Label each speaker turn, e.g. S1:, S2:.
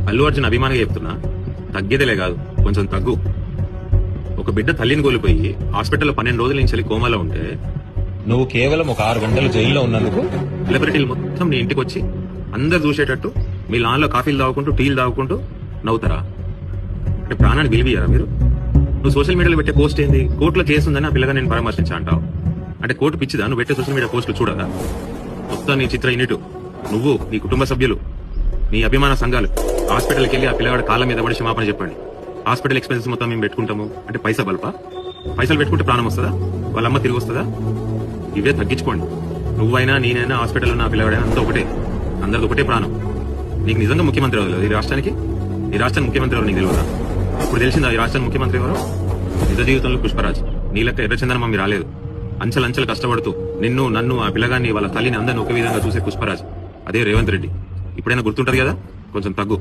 S1: అల్లు అర్జున్ అభిమానిగా చెప్తున్నా, తగ్గేదేలే కాదు, కొంచెం తగ్గు. ఒక బిడ్డ తల్లిని కోల్పోయి హాస్పిటల్లో 12 రోజుల నుంచి కోమాలో ఉంటే నువ్వు కేవలం ఒక 6 గంటలు జైల్లో ఉన్నందుకు సెలబ్రిటీలు మొత్తం నీ ఇంటికి వచ్చి అందరు చూసేటట్టు మీ లాన్లో కాఫీలు తాగుకుంటూ టీలు తాగుకుంటూ నవ్వుతారా? అంటే ప్రాణాన్ని విలువయ్యారా మీరు? నువ్వు సోషల్ మీడియాలో పెట్టే పోస్ట్ ఏంది? కోర్టులో కేసు ఉందని ఆ పిల్లగా నేను పరామర్శించా అంటావు. అంటే కోర్టు పిచ్చిదా? నువ్వు పెట్టే సోషల్ మీడియా పోస్టులు చూడదా? మొత్తం నీ చిత్ర యూనిట్, నువ్వు, నీ కుటుంబ సభ్యులు, నీ అభిమాన సంఘాలు హాస్పిటల్కి వెళ్ళి ఆ పిల్లగాడు కాళ్ళ మీద పడి క్షమాపణ చెప్పండి. హాస్పిటల్ ఎక్స్పెన్సెస్ మొత్తం మేము పెట్టుకుంటాము అంటే పైసా బల్పా? పైసలు పెట్టుకుంటే ప్రాణం వస్తుందా? వాళ్ళమ్మ తిరిగి వస్తుందా? ఇవే తగ్గించుకోండి. నువ్వైనా నేనైనా హాస్పిటల్ ఉన్న పిల్లవాడైనా అంతా ఒకటే, అందరిది ఒకటే ప్రాణం. నీకు నిజంగా ముఖ్యమంత్రి అవ్వలేదు ఈ రాష్ట్రానికి? ఈ రాష్ట్రానికి ముఖ్యమంత్రి ఎవరు నీకు తెలియదా? ఇప్పుడు తెలిసిందా ఈ రాష్ట్రానికి ముఖ్యమంత్రి ఎవరు? నిజ జీవితంలో పుష్పరాజ్, నీ లెక్క ఎర్రచందనం మమ్మీ రాలేదు. అంచెలంచెలు కష్టపడుతూ నిన్ను, నన్ను, ఆ పిల్లగాన్ని, వాళ్ళ తల్లిని అందరిని ఒక విధంగా చూసే పుష్పరాజ్ అదే రేవంత్ రెడ్డి. ఇప్పుడైనా గుర్తుంటది కదా, కొంచెం తగ్గు.